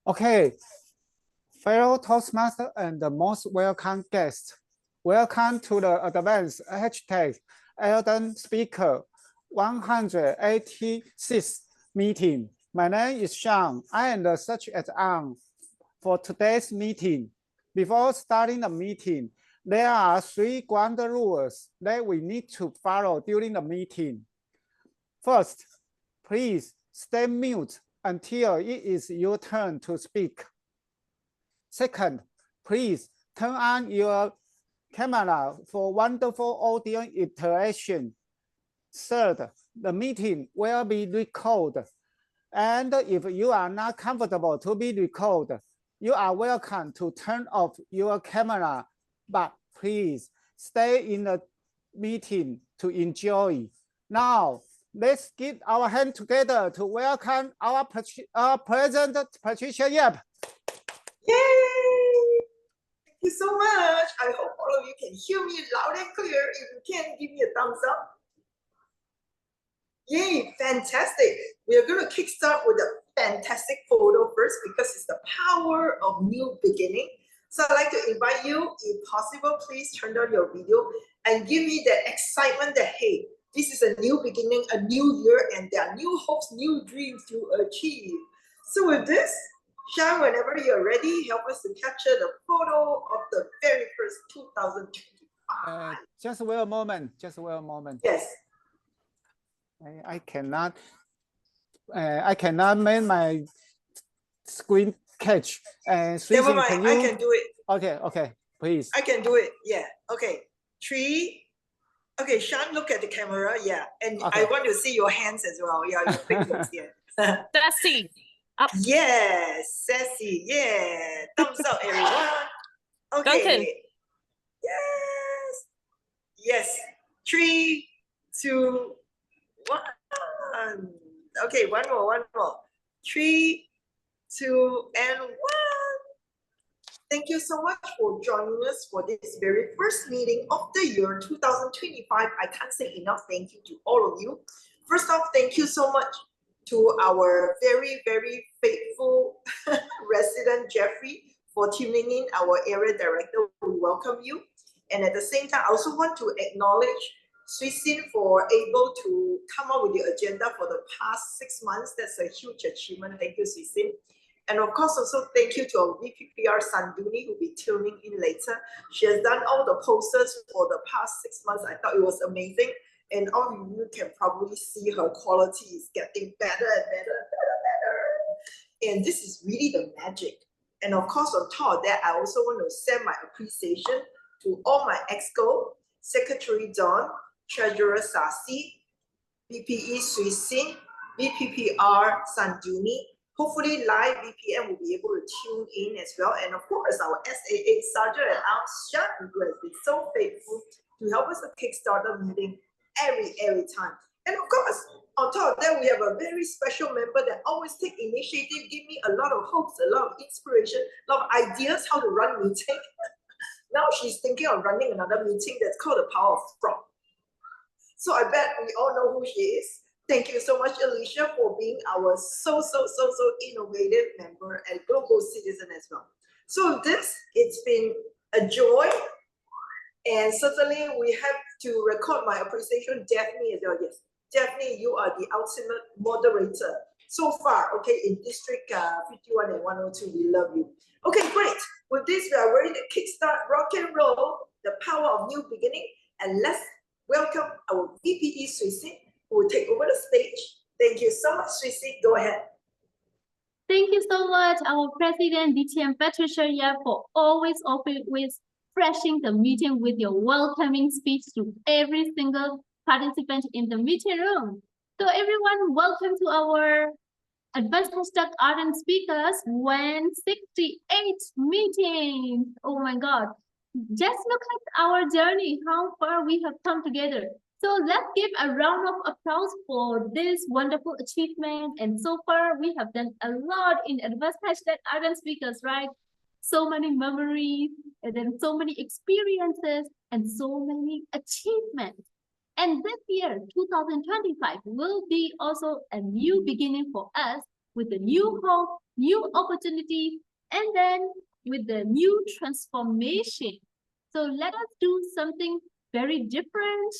Okay, fellow Toastmaster and the most welcome guest. Welcome to the advanced #, Elden Speaker 186 meeting. My name is Sean. I am the search at on for today's meeting. Before starting the meeting, there are 3 ground rules that we need to follow during the meeting. First, please stay mute until it is your turn to speak. Second, please turn on your camera for wonderful audio interaction. Third, the meeting will be recorded. And if you are not comfortable to be recorded, you are welcome to turn off your camera, but please stay in the meeting to enjoy. Now, let's give our hand together to welcome our President Patricia Yap. Yay! Thank you so much. I hope all of you can hear me loud and clear. If you can, give me a thumbs up. Yay, fantastic. We are going to kickstart with a fantastic photo first because it's the power of new beginning. So I'd like to invite you, if possible, please turn down your video and give me that excitement that, hey, this is a new beginning, a new year, and there are new hopes, new dreams to achieve. So with this, Sean, whenever you're ready, help us to capture the photo of the very first 2025. Just wait a moment. Just wait a moment. Yes. I cannot make my screen catch. Never mind. I can do it. Okay, please. I can do it. Yeah. Okay. 3. Okay, Sean, look at the camera. Yeah, and okay. I want to see your hands as well. Yeah, your fingers. Yeah. Sassy. Up. Yes, sassy. Yeah. Thumbs up, everyone. Okay. Duncan. Yes. Yes. 3, 2, 1. Okay, one more. 3, 2, and 1. Thank you so much for joining us for this very first meeting of the year 2025. I can't say enough thank you to all of you. First off, thank you so much to our very, very faithful resident, Jeffrey, for tuning in, our area director. We welcome you. And at the same time, I also want to acknowledge Shwe for able to come up with the agenda for the past 6 months. That's a huge achievement. Thank you, Shwe. And of course, also thank you to our VPPR Sanduni, who will be tuning in later. She has done all the posters for the past 6 months. I thought it was amazing. And all of you can probably see her quality is getting better and better. And this is really the magic. And of course, on top of that, I also want to send my appreciation to all my EXCO, Secretary Don, Treasurer Sasi, BPE Shwe, VPPR Sanduni. Hopefully, live BPM will be able to tune in as well. And of course, our SAA Sergeant at Arms, Sean, who has been so faithful to help us to kickstart the meeting every time. And of course, on top of that, we have a very special member that always take initiative, give me a lot of hopes, a lot of inspiration, a lot of ideas how to run meeting. Now she's thinking of running another meeting that's called the Power of Frog. So I bet we all know who she is. Thank you so much, Alicia, for being our so innovative member and global citizen as well. So this, it's been a joy. And certainly we have to record my appreciation, Daphne as well. Yes, Daphne, you are the ultimate moderator so far, okay, in District 51 and 102. We love you. Okay, great. With this, we are ready to kickstart rock and roll, the power of new beginning. And let's welcome our VPE Shwe, who will take over the stage. Thank you so much, Shwe. Go ahead. Thank you so much, our President DTM Patricia Yap, for always refreshing the meeting with your welcoming speech to every single participant in the meeting room. So everyone, welcome to our Advanced Ardent Speakers 168 meeting. Oh my God. Just look at our journey, how far we have come together. So let's give a round of applause for this wonderful achievement. And so far, we have done a lot in Advanced Ardent Speakers, right? So many memories, and then so many experiences, and so many achievements. And this year, 2025, will be also a new beginning for us with a new hope, new opportunity, and then with the new transformation. So let us do something very different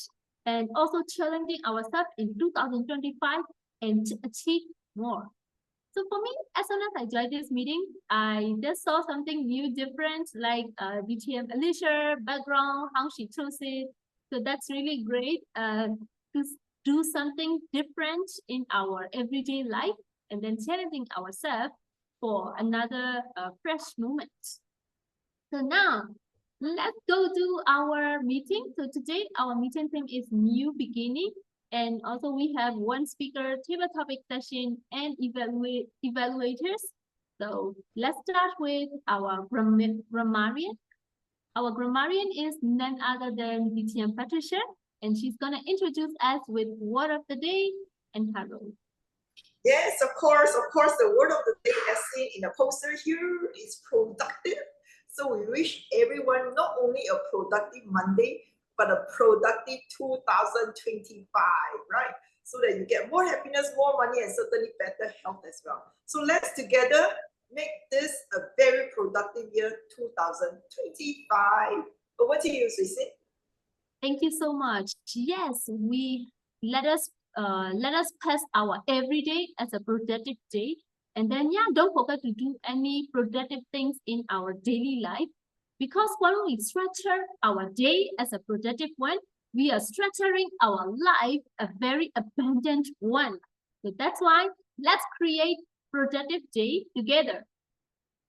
and also challenging ourselves in 2025 and to achieve more. So for me, as soon as I joined this meeting, I just saw something new, different, like DTM Alicia background, how she chose it. So that's really great to do something different in our everyday life and then challenging ourselves for another fresh moment. So now, let's go to our meeting. So today, our meeting theme is New Beginning. And also we have one speaker, table topic session, and evaluators. So let's start with our grammarian. Our grammarian is none other than DTM Patricia, and she's gonna introduce us with word of the day and Carol. Yes, of course, the word of the day as seen in the poster here is productive. So we wish everyone not only a productive Monday, but a productive 2025, right? So that you get more happiness, more money, and certainly better health as well. So let's together make this a very productive year 2025. Over to you, Susie. Thank you so much. Yes, let us pass our everyday as a productive day. And then, yeah, don't forget to do any productive things in our daily life. Because when we structure our day as a productive one, we are structuring our life a very abundant one. So that's why let's create productive day together.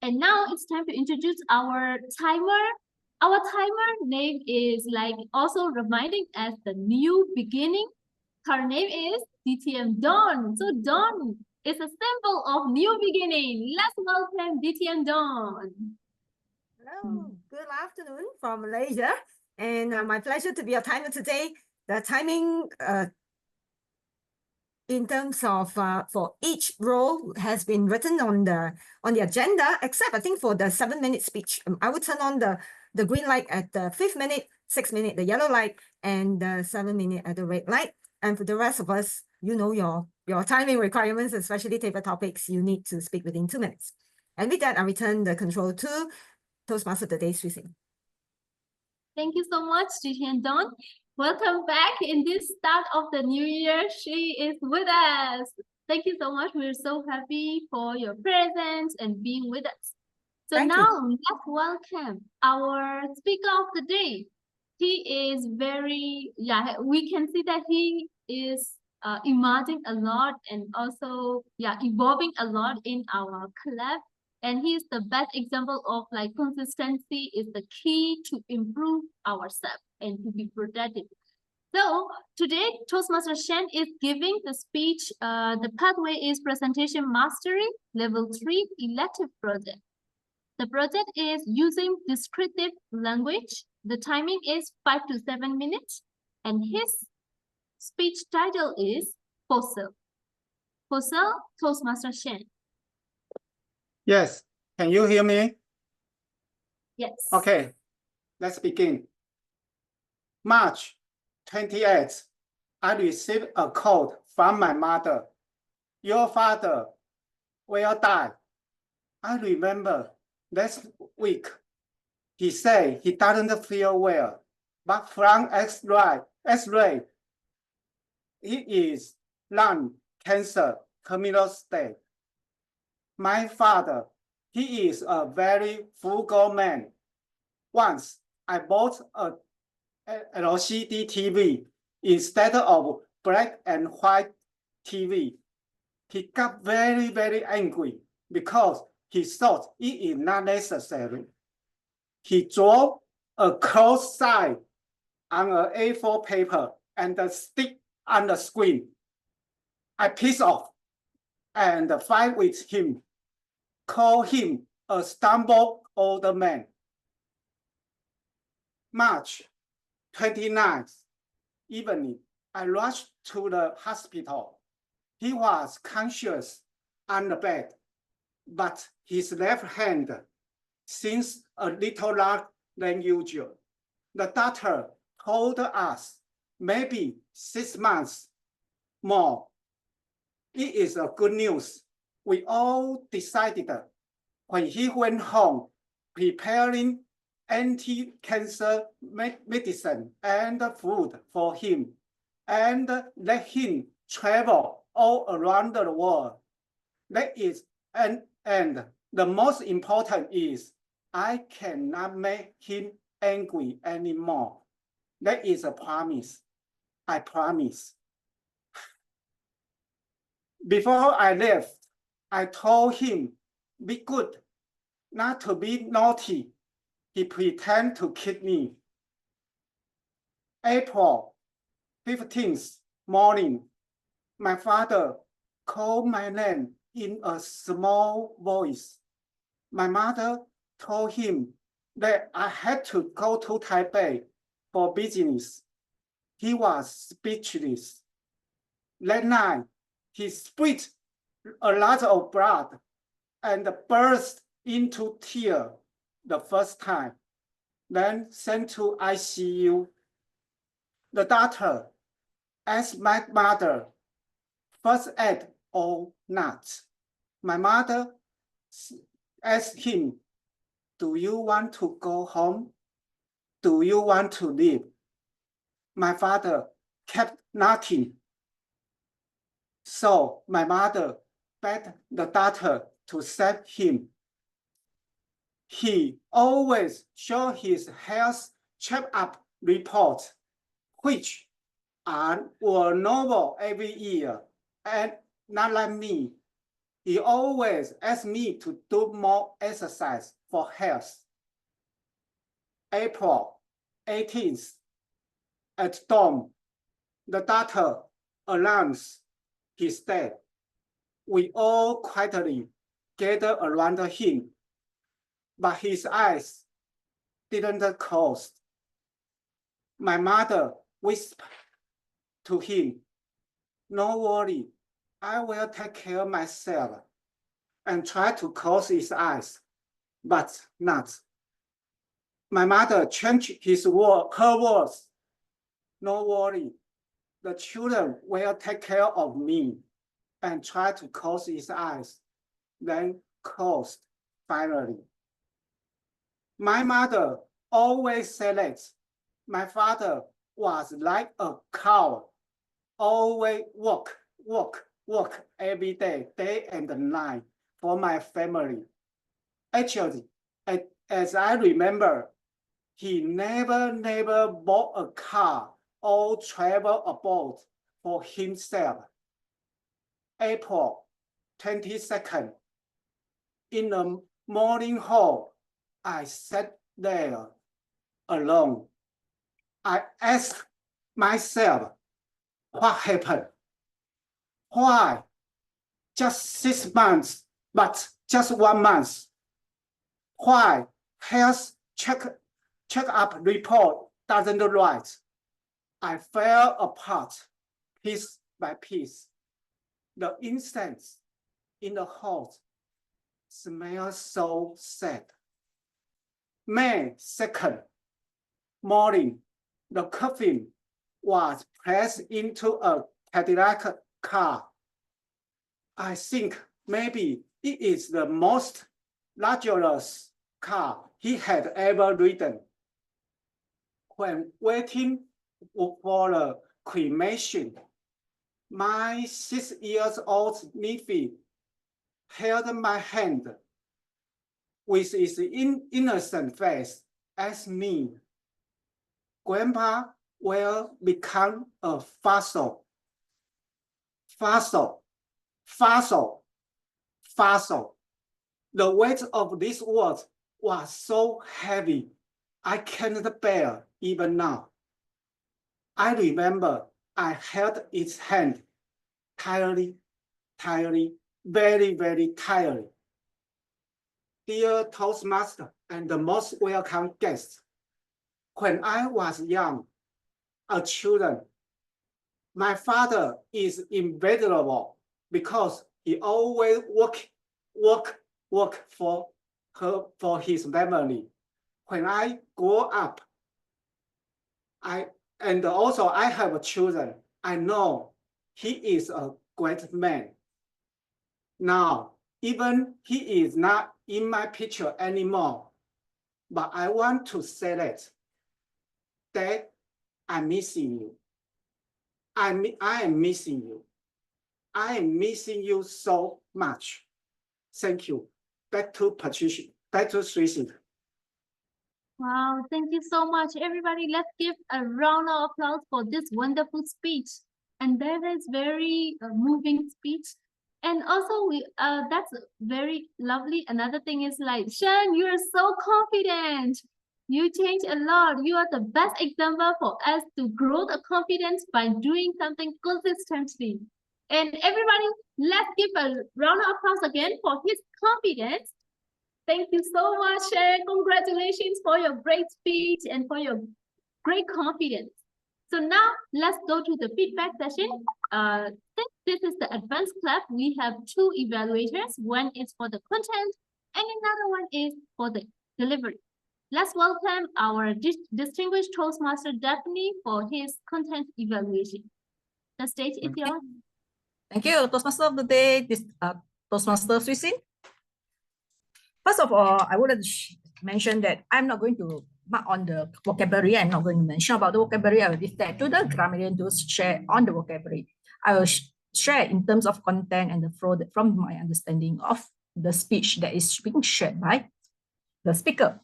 And now it's time to introduce our timer. Our timer name is like also reminding us the new beginning. Her name is DTM Dawn. So Dawn is a symbol of new beginning. Let's welcome DTM Dawn. Hello, good afternoon from Malaysia. And my pleasure to be a timer today. The timing in terms of for each role has been written on the agenda, except I think for the 7-minute speech. I would turn on the green light at the 5th minute, 6th minute, the yellow light, and the 7-minute at the red light. And for the rest of us, you know your timing requirements, especially table topics, you need to speak within 2 minutes. And with that, I return the control to Toastmaster of the Day, Shwe. Thank you so much, DTM Dawn. Welcome back in this start of the new year. She is with us. Thank you so much. We're so happy for your presence and being with us. So Thank you. now let's welcome our speaker of the day. He is very, we can see that he is emerging a lot and also, evolving a lot in our club. And he is the best example of like consistency is the key to improve ourselves and to be productive. So today, Toastmaster Shen is giving the speech. The pathway is Presentation Mastery, Level 3 Elective Project. The project is using descriptive language. The timing is 5 to 7 minutes. And his speech title is Fossil. Fossil, Toastmaster Shen. Yes, can you hear me? Yes. Okay, let's begin. March 28th, I received a call from my mother. Your father will die. I remember last week, he said he doesn't feel well, but from X-ray, he is lung cancer terminal stage. My father, he is a very frugal man. Once I bought a LCD TV instead of black and white TV. He got very, very angry because he thought it is not necessary. He drew a close sign on an A4 paper and stick on the screen. I pissed off and fight with him, call him a stumble old man. March 29th evening, I rushed to the hospital. He was conscious on the bed, but his left hand seems a little larger than usual. The doctor told us maybe 6 months more. It is a good news. We all decided when he went home, preparing anti-cancer medicine and food for him, and let him travel all around the world. That is, and the most important is, I cannot make him angry anymore. That is a promise. I promise. Before I left, I told him, be good, not to be naughty. He pretended to kid me. April 15th morning, my father called my name in a small voice. My mother told him that I had to go to Taipei for business. He was speechless. That night, he spit a lot of blood and burst into tears the first time, then sent to ICU. The doctor asked my mother, first aid or not. My mother asked him, do you want to go home? Do you want to leave? My father kept nothing. So my mother begged the doctor to save him. He always showed his health check-up report, which were normal every year, and not like me. He always asked me to do more exercise for health. April 18th, at dawn, the doctor announced his death. We all quietly gathered around him, but his eyes didn't close. My mother whispered to him, no worry, I will take care of myself, and try to close his eyes, but not. My mother changed her words. No worry, the children will take care of me, and try to close his eyes, then closed finally. My mother always said that my father was like a cow, always work every day, day and night for my family. Actually, as I remember, he never bought a car or travel abroad for himself. April 22nd, in the morning hall, I sat there alone. I asked myself, what happened? Why? Just 6 months, but just 1 month. Why health check-up report doesn't write? I fell apart piece by piece. The incense in the hall smells so sad. May 2nd morning, the coffin was placed into a Cadillac car. I think maybe it is the most luxurious car he had ever ridden. When waiting for the cremation, my 6-year-old nephew held my hand with his innocent face, asked me, Grandpa will become a fossil. Fossil. Fossil. Fossil. The weight of these words was so heavy, I cannot bear even now. I remember I held its hand tightly, very tightly. Dear Toastmaster and the most welcome guests, when I was young, a child, my father is invaluable because he always work for his family. When I grow up, I have children. I know he is a great man. Now even he is not in my picture anymore, but I want to say that I'm missing you. I am missing you. I am missing you so much. Thank you. Back to Patricia. Back to Shwe. Wow, thank you so much, everybody. Let's give a round of applause for this wonderful speech. And that is very moving speech. And also, that's very lovely. Another thing is like, Shen, you are so confident. You change a lot. You are the best example for us to grow the confidence by doing something consistently. And everybody, let's give a round of applause again for his confidence. Thank you so much, Shen. Congratulations for your great speech and for your great confidence. So now let's go to the feedback session. Since this is the advanced club, we have two evaluators. One is for the content and another one is for the delivery. Let's welcome our distinguished Toastmaster Daphne for his content evaluation. The stage is yours. Thank you, Toastmaster of the day, this Toastmaster Shwe. First of all, I would mention that I'm not going to mark on the vocabulary. I'm not going to mention about the vocabulary. I will leave that to the grammarian to share on the vocabulary. I will share in terms of content and the flow from my understanding of the speech that is being shared by the speaker.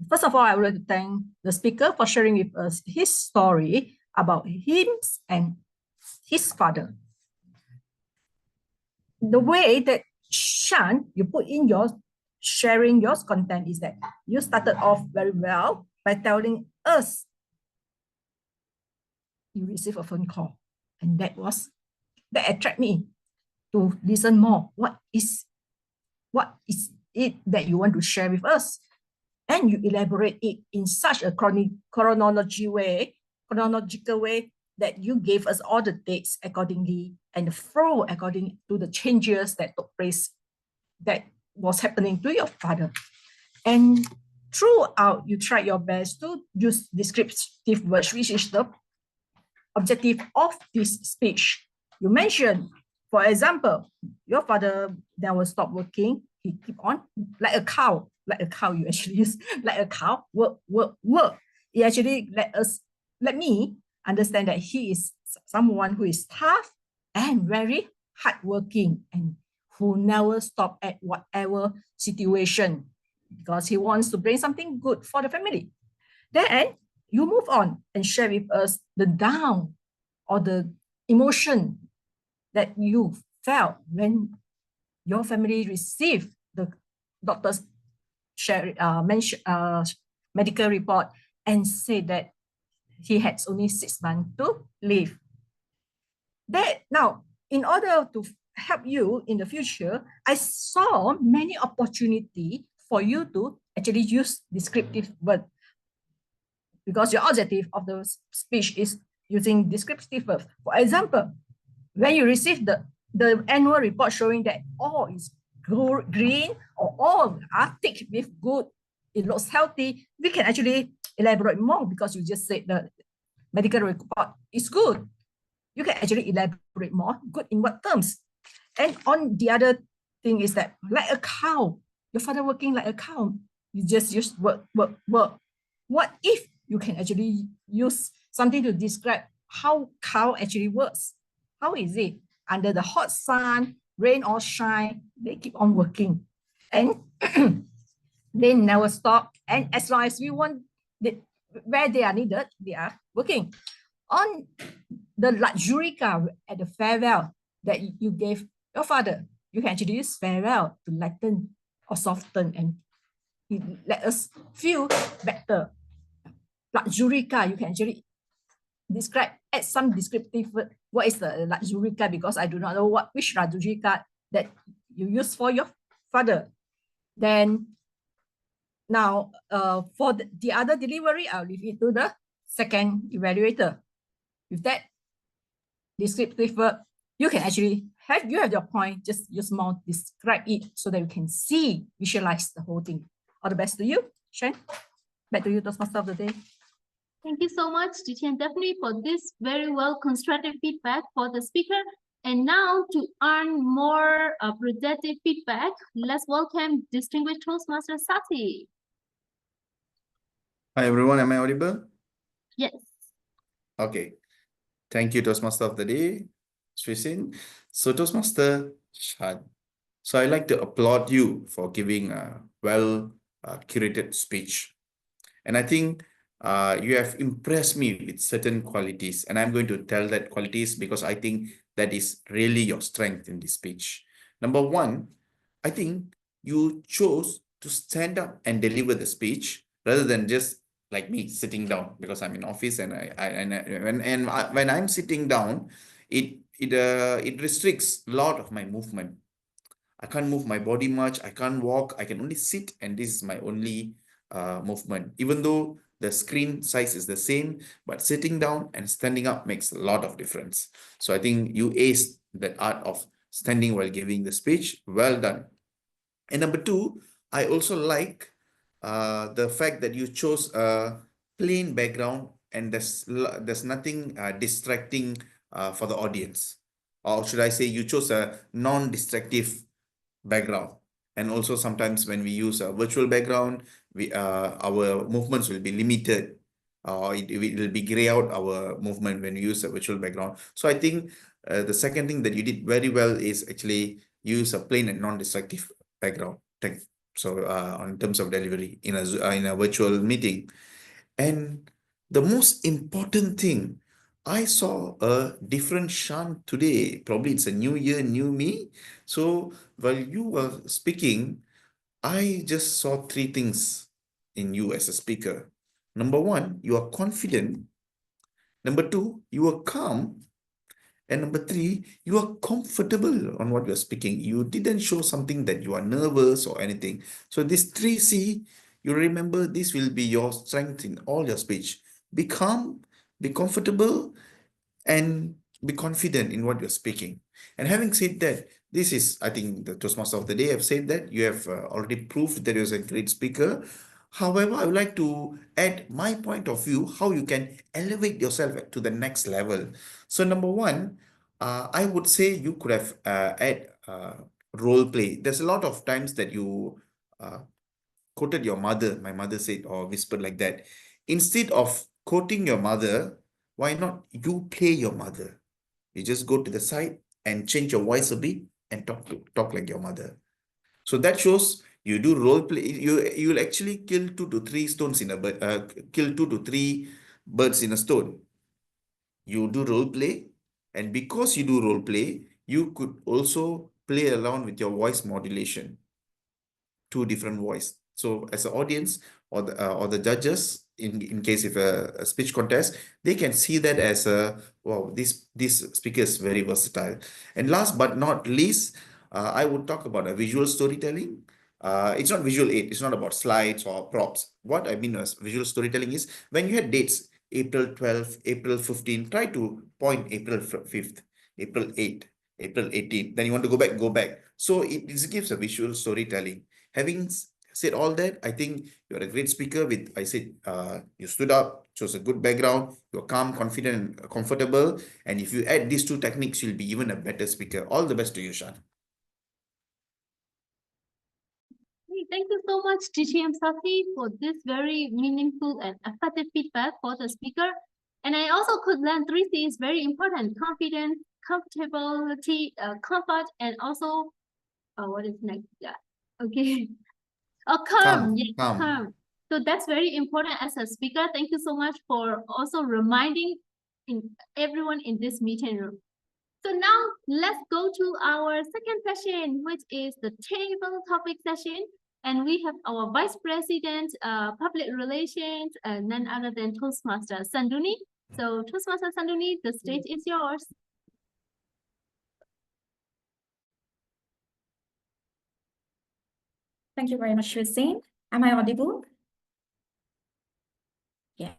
First of all, I would like to thank the speaker for sharing with us his story about him and his father. The way that Shan, you put in your sharing your content is that you started off very well by telling us you received a phone call, and that attracted me to listen more. What is it that you want to share with us? And you elaborate it in such a chronological way that you gave us all the dates accordingly and the flow according to the changes that took place that was happening to your father. And throughout, you tried your best to use descriptive words, which is the objective of this speech. You mentioned, for example, your father never stopped working. He keep on like a cow, you actually use like a cow, work. He actually let me understand that he is someone who is tough and very hardworking and who never stop at whatever situation because he wants to bring something good for the family. Then you move on and share with us the down or the emotion that you felt when your family received the doctor's medical report and said that he had only 6 months to live. Now, in order to help you in the future, I saw many opportunities for you to actually use descriptive words because your objective of the speech is using descriptive words. For example, when you receive the annual report showing that all is green or all are thick with good, it looks healthy, we can actually elaborate more because you just said the medical report is good. You can actually elaborate more, good in what terms? And on the other thing is that like a cow, your father working like a cow, you just use work. What if you can actually use something to describe how cow actually works? How is it? Under the hot sun, rain or shine, they keep on working. And they never stop. And as long as we want, where they are needed, they are working. On the luxury car at the farewell that you gave your father, you can actually use farewell to lighten or soften and let us feel better. Luxury car, you can actually describe, add some descriptive word. What is the luxury car? Because I do not know which luxury car that you use for your father. Then now for the other delivery, I'll leave it to the second evaluator. With that descriptive word, you can actually have your point, just use more, describe it so that you can see, visualize the whole thing. All the best to you, Shen. Back to you, Toastmaster of the day. Thank you so much, Teacher, and definitely for this very well constructed feedback for the speaker. And now to earn more productive feedback, let's welcome distinguished Toastmaster Sati. Hi everyone, am I audible? Yes. Okay. Thank you, Toastmaster of the Day, Shwe. So Toastmaster Shan. So I like to applaud you for giving a well curated speech. And I think you have impressed me with certain qualities. And I'm going to tell that qualities because I think that is really your strength in this speech. Number one, I think you chose to stand up and deliver the speech rather than just like me sitting down, because I'm in office and when I'm sitting down, it restricts a lot of my movement. I can't move my body much. I can't walk. I can only sit, and this is my only movement. Even though the screen size is the same, but sitting down and standing up makes a lot of difference. So I think you aced that art of standing while giving the speech. Well done. And number two, I also like the fact that you chose a plain background and there's nothing distracting for the audience. Or should I say you chose a non-distractive background. And also sometimes when we use a virtual background, our movements will be limited. It will be gray out our movement when we use a virtual background. So I think the second thing that you did very well is actually use a plain and non-destructive background. So in terms of delivery in a virtual meeting. And the most important thing, I saw a different Shan today. Probably it's a new year, new me. So while you were speaking, I just saw three things in you as a speaker. Number one, you are confident. Number two, you are calm. And number three, you are comfortable on what you're speaking. You didn't show something that you are nervous or anything. So this 3C, you remember this will be your strength in all your speech. Be calm, be comfortable, and be confident in what you're speaking. And having said that, this is, I think, the Toastmaster of the Day have said that you have already proved that you're a great speaker. However, I would like to add my point of view, how you can elevate yourself to the next level. So number one, I would say you could have add role play. There's a lot of times that you quoted your mother, my mother said, or whispered like that. Instead of quoting your mother, why not you play your mother? You just go to the side and change your voice a bit and talk like your mother. So that shows you do role play. You'll actually kill 2 to 3 stones in a bird. Kill 2 to 3 birds in a stone. You do role play, and because you do role play, you could also play around with your voice modulation. 2 different voice. So as an audience or the judges, in case if a speech contest, they can see that as a wow, this speaker is very versatile. And last but not least, I would talk about a visual storytelling. It's not visual aid. It's not about slides or props. What I mean as visual storytelling is when you had dates, April 12th, April 15th, try to point April 5th, April 8th, April 18th. Then you want to go back. So it gives a visual storytelling. Having said all that, I think you're a great speaker with, I said, you stood up, chose a good background, you're calm, confident, and comfortable. And if you add these 2 techniques, you'll be even a better speaker. All the best to you, Shan. Thank you so much, TTM Sati, for this very meaningful and effective feedback for the speaker. And I also could learn 3C is very important: confidence, comfortability, comfort, and also, what is next? Yeah, okay. Calm. Yes, Calm. calm. So that's very important as a speaker. Thank you so much for also reminding everyone in this meeting room. So now let's go to our second session, which is the table topic session. And we have our Vice President, Public Relations, none other than Toastmaster Sanduni. So Toastmaster Sanduni, the stage is yours. Thank you very much, Shwe. Am I audible? Yes.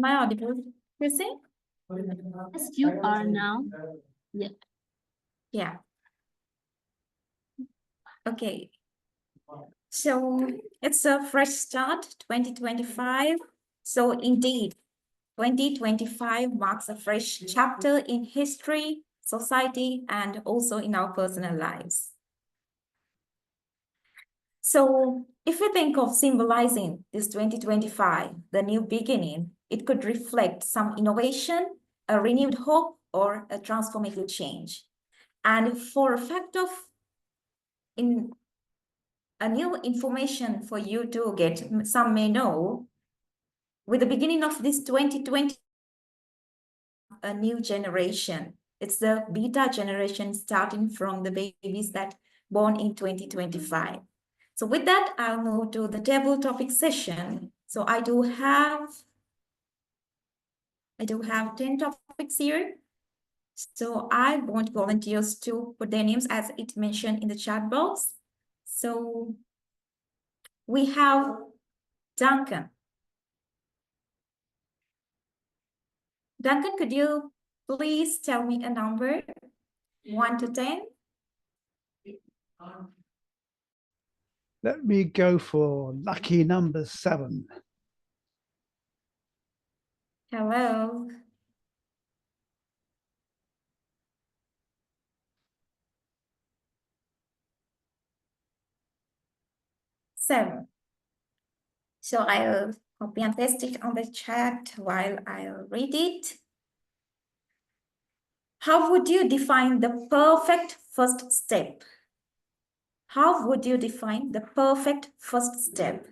Am I audible, Shwe? Yes, you are now. Yeah. Yeah. Okay. So it's a fresh start, 2025. So indeed, 2025 marks a fresh chapter in history, society, and also in our personal lives. So if we think of symbolizing this 2025, the new beginning, it could reflect some innovation, a renewed hope, or a transformative change. And for a fact of a new information for you to get, some may know, with the beginning of this 2020, a new generation. It's the beta generation starting from the babies that born in 2025. So with that, I'll move to the table topic session. So I do have 10 topics here. So I want volunteers to put their names as it mentioned in the chat box. So we have Duncan. Duncan, could you please tell me a number, 1 to 10? Let me go for lucky number 7. Hello. Seven. So I'll copy and paste it on the chat while I'll read it. How would you define the perfect first step? How would you define the perfect first step?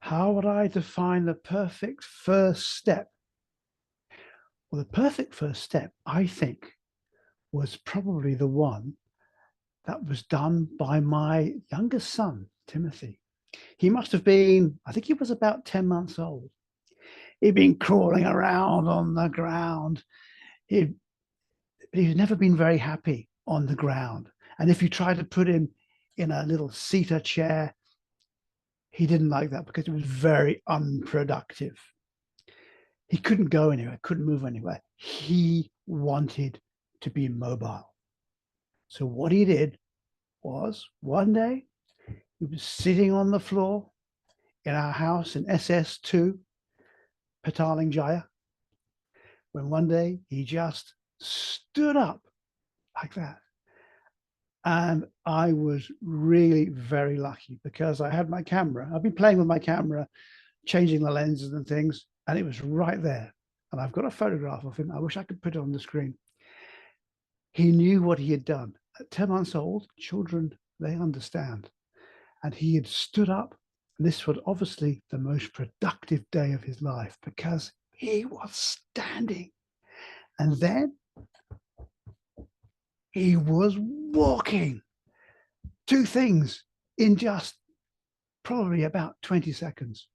How would I define the perfect first step? Well, the perfect first step, I think, was probably the one that was done by my youngest son, Timothy. He must have been, I think he was about 10 months old. He'd been crawling around on the ground. He'd never been very happy on the ground. And if you tried to put him in a little seater chair, he didn't like that because it was very unproductive. He couldn't go anywhere, couldn't move anywhere. He wanted to be mobile. So what he did was one day he was sitting on the floor in our house in SS2, Petaling Jaya, when one day he just stood up like that. And I was really very lucky because I had my camera. I've been playing with my camera, changing the lenses and things, and it was right there. And I've got a photograph of him. I wish I could put it on the screen. He knew what he had done. At 10 months old, children, they understand. And he had stood up. And this was obviously the most productive day of his life because he was standing. And then he was walking. 2 things in just probably about 20 seconds.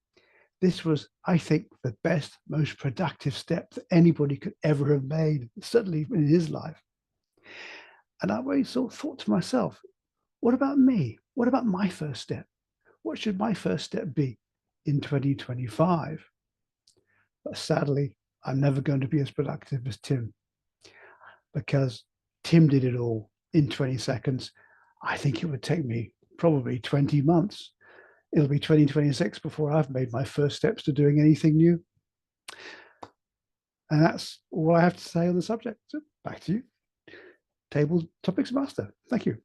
This was, I think, the best, most productive step that anybody could ever have made, certainly in his life. And I always thought to myself, what about me? What about my first step? What should my first step be in 2025? But sadly, I'm never going to be as productive as Tim because Tim did it all in 20 seconds. I think it would take me probably 20 months. It'll be 2026 before I've made my first steps to doing anything new. And that's all I have to say on the subject. So back to you, Table Topics Master. Thank you.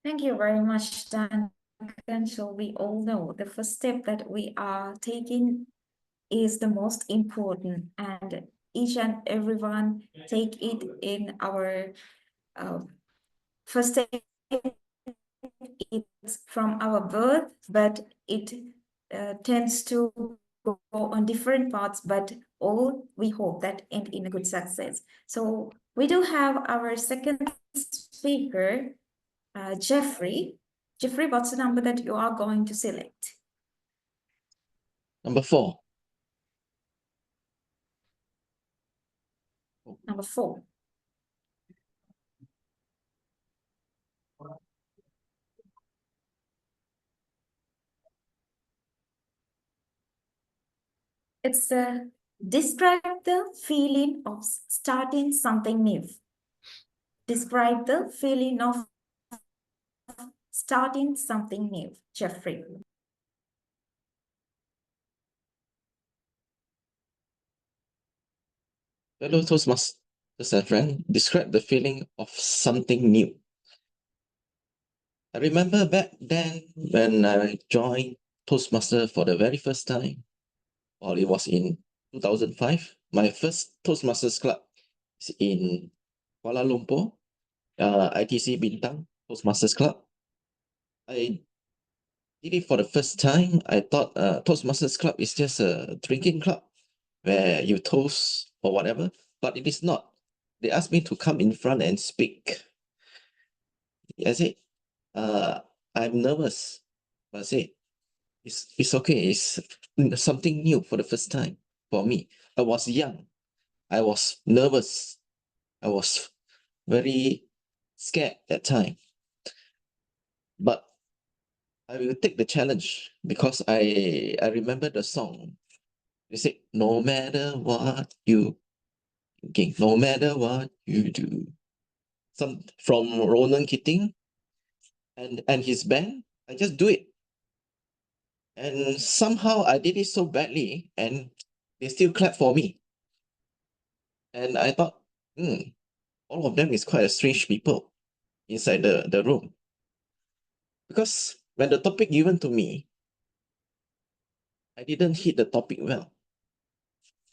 Thank you very much, Duncan. So we all know the first step that we are taking is the most important, and each and everyone take it in our first step. It's from our birth, but it tends to go on different paths, but all we hope that end in a good success. So we do have our second speaker, Jeffrey. Jeffrey, what's the number that you are going to select? Number 4. Number 4. It's describe the feeling of starting something new. describe the feeling of starting something new, Jeffrey. Hello, Toastmasters and friend. Describe the feeling of something new. I remember back then when I joined Toastmaster for the very first time. Well, it was in 2005. My first Toastmasters club is in Kuala Lumpur, ITC Bintang Toastmasters Club. I did it for the first time. I thought Toastmasters Club is just a drinking club where you toast or whatever, but it is not. They asked me to come in front and speak. I said, I'm nervous. But I said, it's okay. It's something new for the first time for me. I was young. I was nervous. I was very scared that time. But I will take the challenge because I remember the song. They said, no matter what you okay, no matter what you do. Some from Ronan Keating and his band. I just do it. And somehow I did it so badly and they still clap for me. And I thought, all of them is quite a strange people inside the room. Because when the topic given to me, I didn't hit the topic well.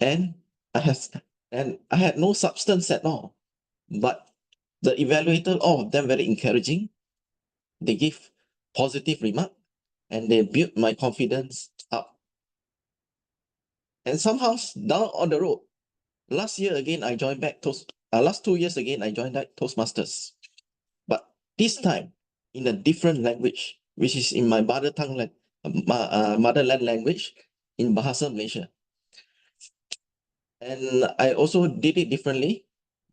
And I had no substance at all. But the evaluator, all of them very encouraging. They give positive remark and they built my confidence up. And somehow down on the road, last year again I joined back last 2 years again I joined that Toastmasters. But this time in a different language, which is in my mother tongue motherland language in Bahasa Malaysia. And I also did it differently.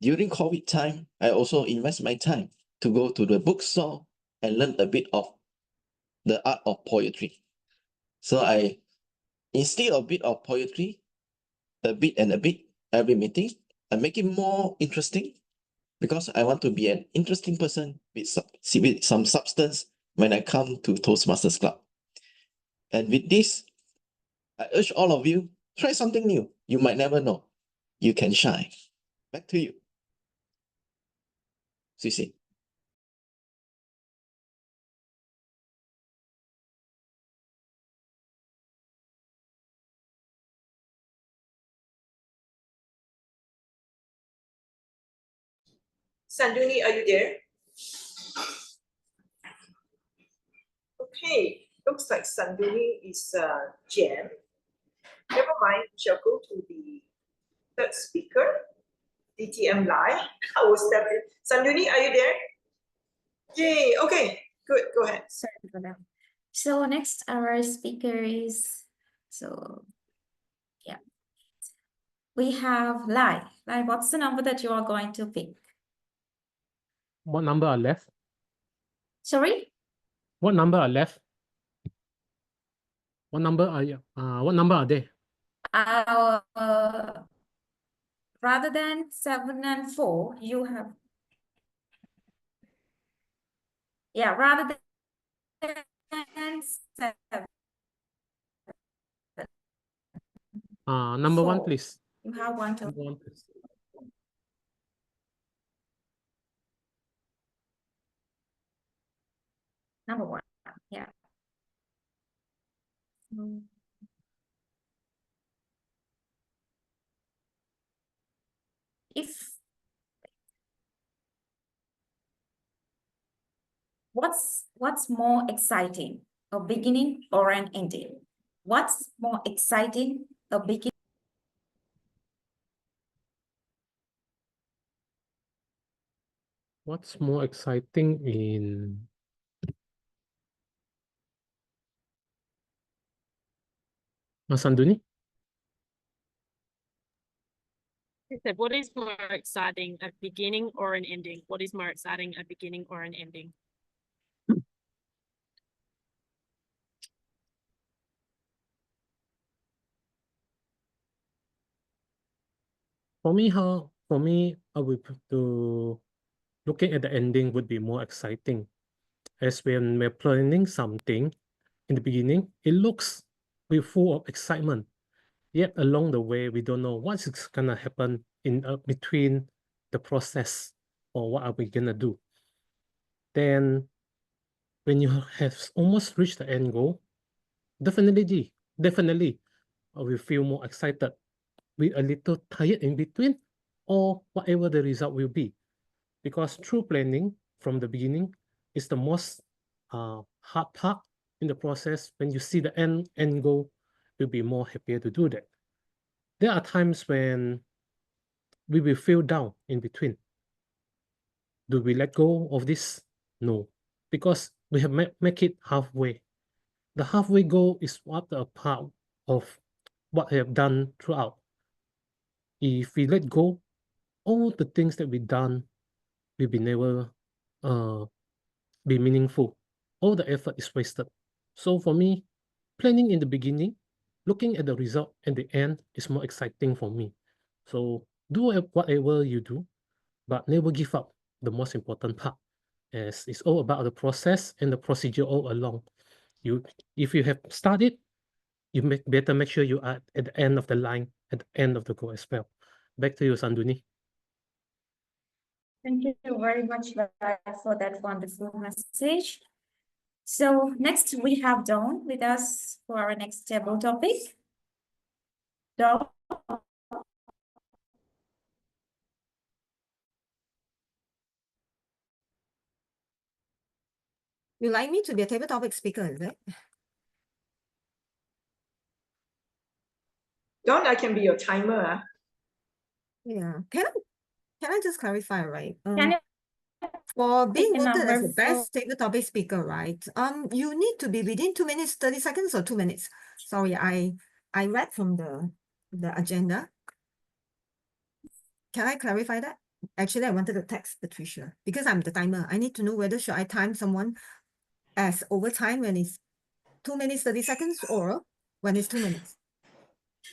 During COVID time, I also invest my time to go to the bookstore and learn a bit of the art of poetry. So I instead of bit of poetry, a bit and a bit every meeting, I make it more interesting because I want to be an interesting person with some substance when I come to Toastmasters Club. And with this, I urge all of you, try something new. You might never know. You can shine. Back to you. Sisi. Sanduni, are you there? Okay, looks like Sanduni is jammed. Never mind, we shall go to the third speaker, DTM Live. I will step in. Sanduni, are you there? Yay, okay, good, go ahead. Sorry for that. So next our speaker is, yeah. We have Lai. Lai, what's the number that you are going to pick? What number are left? Sorry? What number are left? What number are you? What number are they? Rather than 7 and 4, you have, yeah, rather than 7. Number 1, 4. please. You have one to Number 1, please. number 1. Yeah. If what's more exciting, a beginning or an ending? What's more exciting, a beginning? What's more exciting in Sanduni? I said, what is more exciting, a beginning or an ending? What is more exciting, a beginning or an ending? For me, I would to looking at the ending would be more exciting. As when we're planning something in the beginning, it looks we're full of excitement. Yet along the way, we don't know what's gonna happen in between the process or what are we gonna do. Then when you have almost reached the end goal, definitely we feel more excited. We're a little tired in between or whatever the result will be. Because true planning from the beginning is the most hard part in the process. When you see the end goal, you'll be more happier to do that. There are times when we will feel down in between. Do we let go of this? No, because we have make it halfway. The halfway goal is what a part of what I have done throughout. If we let go, all the things that we've done will be never be meaningful. All the effort is wasted. So for me, planning in the beginning, looking at the result at the end is more exciting for me. So do whatever you do, but never give up the most important part, as it's all about the process and the procedure all along. If you have started, you better make sure you are at the end of the line, at the end of the goal as well. Back to you, Sanduni. Thank you very much for that wonderful message. So next we have Dawn with us for our next table topic. Dawn. You like me to be a table topic speaker, is it? Dawn, I can be your timer. Ah. Yeah. Can I just clarify, right? Can you For being pick a voted as the number best table topic speaker, right? You need to be within 2 minutes, 30 seconds or 2 minutes. Sorry, I read from the agenda. Can I clarify that? Actually, I wanted to text Patricia because I'm the timer. I need to know whether should I time someone as overtime when it's 2 minutes, 30 seconds or when it's 2 minutes.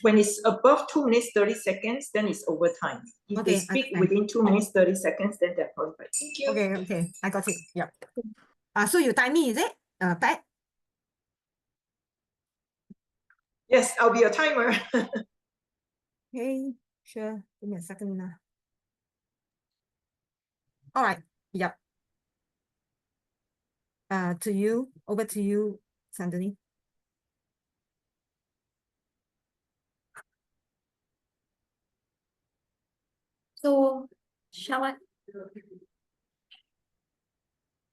When it's above 2 minutes, 30 seconds, then it's overtime. If Okay, they speak understand. within 2 minutes, 30 seconds, then they're qualified. Thank you. Okay, I got it. Yeah. So you time me, is it? Pat? Yes, I'll be your timer. Okay, sure. Give me a second now. All right. Yep. Over to you, Sanduni. So shall I?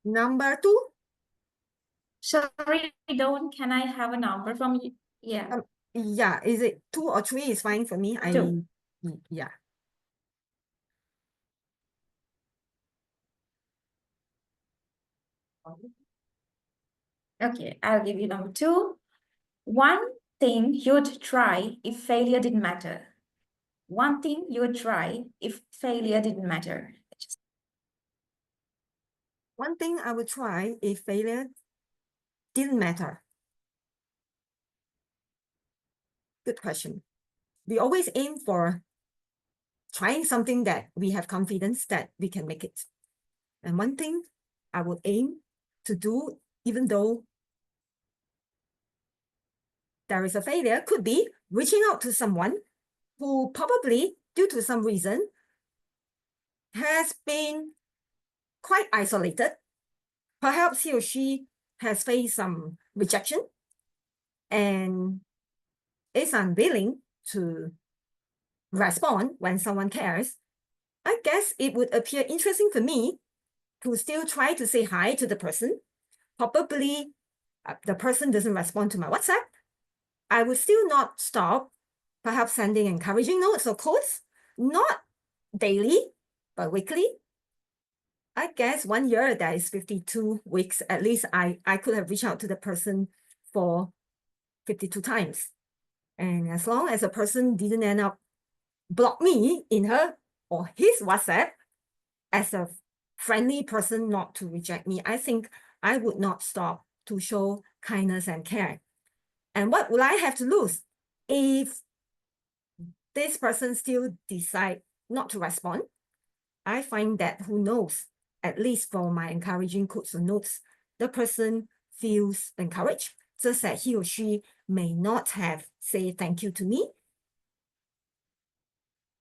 Number 2. Sorry, Dawn, can I have a number from you? Yeah. Yeah, is it 2 or 3 is fine for me. 2. Yeah. Okay, I'll give you number 2. One thing you'd try if failure didn't matter. One thing you would try if failure didn't matter. One thing I would try if failure didn't matter. Good question. We always aim for trying something that we have confidence that we can make it. And one thing I would aim to do, even though there is a failure, could be reaching out to someone who probably, due to some reason, has been quite isolated. Perhaps he or she has faced some rejection and is unwilling to respond when someone cares. I guess it would appear interesting for me to still try to say hi to the person. Probably the person doesn't respond to my WhatsApp. I would still not stop, perhaps sending encouraging notes or quotes, not daily, but weekly. I guess 1 year, that is 52 weeks. At least I could have reached out to the person for 52 times. And as long as a person didn't end up block me in her or his WhatsApp as a friendly person not to reject me, I think I would not stop to show kindness and care. And what would I have to lose if this person still decide not to respond? I find that, who knows, at least for my encouraging quotes or notes, the person feels encouraged, just that he or she may not have say thank you to me.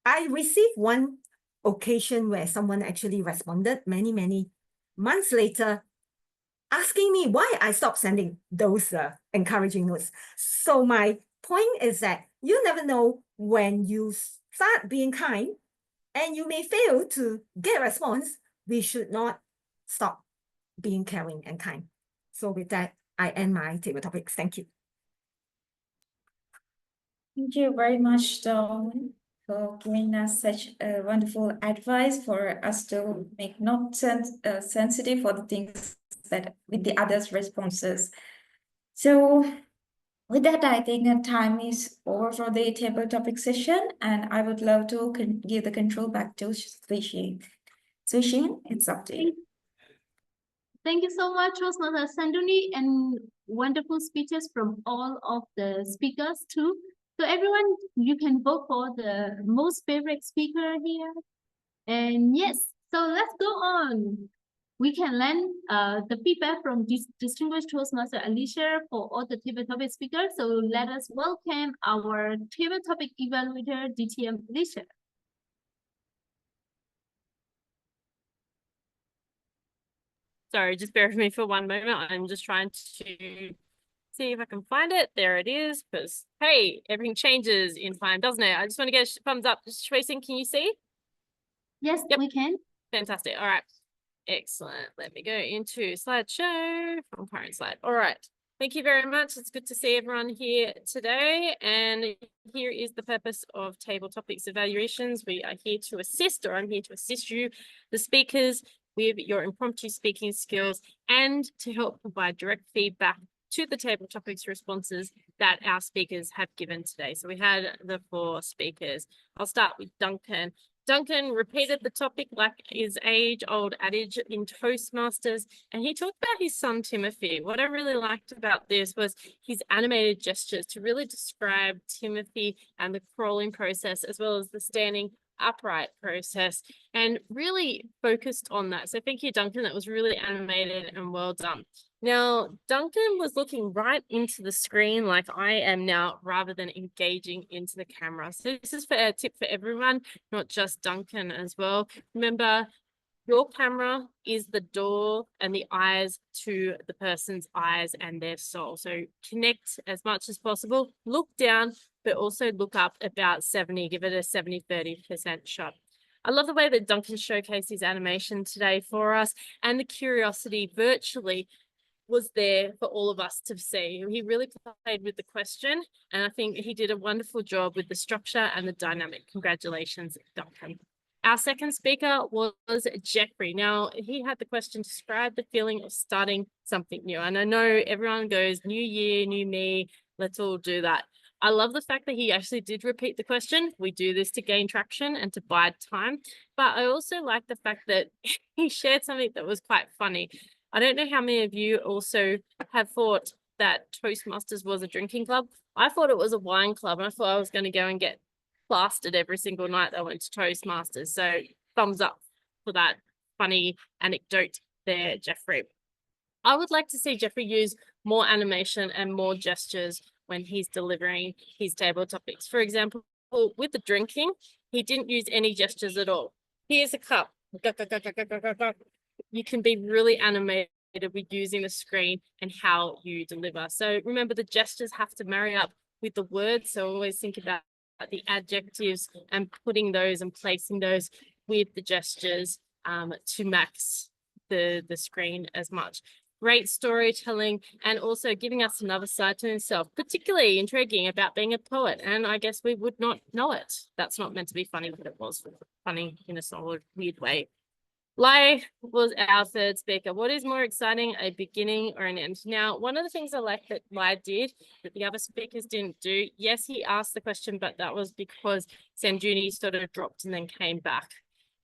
I received one occasion where someone actually responded many months later, asking me why I stopped sending those encouraging notes. So my point is that you never know when you start being kind and you may fail to get a response. We should not stop being caring and kind. So with that, I end my table topics. Thank you. Thank you very much, Dawn, for giving us such a wonderful advice for us to make not sensitive for the things that with the others' responses. So with that, I think the time is over for the table topic session, and I would love to give the control back to Shwe. So Shane, it's up to you. Thank you so much, Toastmaster Sanduni, and wonderful speeches from all of the speakers too. So everyone, you can vote for the most favorite speaker here. And yes, so let's go on. We can learn the feedback from this distinguished Toastmaster Alicia for all the table topic speakers. So let us welcome our table topic evaluator, DTM Alicia. Sorry, just bear with me for one moment. I'm just trying to see if I can find it. There it is. Because, hey, everything changes in time, doesn't it? I just want to get a thumbs up. Shwe, can you see? Yes, yep. We can. Fantastic. All right. Excellent. Let me go into slideshow from current slide. All right. Thank you very much. It's good to see everyone here today. And here is the purpose of Table Topics Evaluations. We are here to assist, or I'm here to assist you, the speakers, with your impromptu speaking skills and to help provide direct feedback to the table topics responses that our speakers have given today. So we had the 4 speakers. I'll start with Duncan. Duncan repeated the topic like his age-old adage in Toastmasters, and he talked about his son, Timothy. What I really liked about this was his animated gestures to really describe Timothy and the crawling process, as well as the standing upright process, and really focused on that. So thank you, Duncan. That was really animated and well done. Now, Duncan was looking right into the screen like I am now, rather than engaging into the camera. So this is a tip for everyone, not just Duncan as well. Remember, your camera is the door and the eyes to the person's eyes and their soul. So connect as much as possible, look down, but also look up about 70, give it a 70-30% shot. I love the way that Duncan showcased his animation today for us, and the curiosity virtually was there for all of us to see. He really played with the question, and I think he did a wonderful job with the structure and the dynamic. Congratulations, Duncan. Our second speaker was Jeffrey. Now, he had the question, describe the feeling of starting something new. And I know everyone goes, new year, new me, let's all do that. I love the fact that he actually did repeat the question. We do this to gain traction and to bide time. But I also like the fact that he shared something that was quite funny. I don't know how many of you also have thought that Toastmasters was a drinking club. I thought it was a wine club, and I thought I was going to go and get plastered every single night that I went to Toastmasters. So thumbs up for that funny anecdote there, Jeffrey. I would like to see Jeffrey use more animation and more gestures when he's delivering his table topics. For example, with the drinking, he didn't use any gestures at all. Here's a cup. You can be really animated with using the screen and how you deliver. So remember, the gestures have to marry up with the words. So always think about the adjectives and putting those and placing those with the gestures to max the screen as much. Great storytelling, and also giving us another side to himself, particularly intriguing about being a poet. And I guess we would not know it. That's not meant to be funny, but it was funny in a solid, weird way. Lai was our third speaker. What is more exciting, a beginning or an end? Now, one of the things I like that Lai did that the other speakers didn't do, yes, he asked the question, but that was because Sanduni sort of dropped and then came back.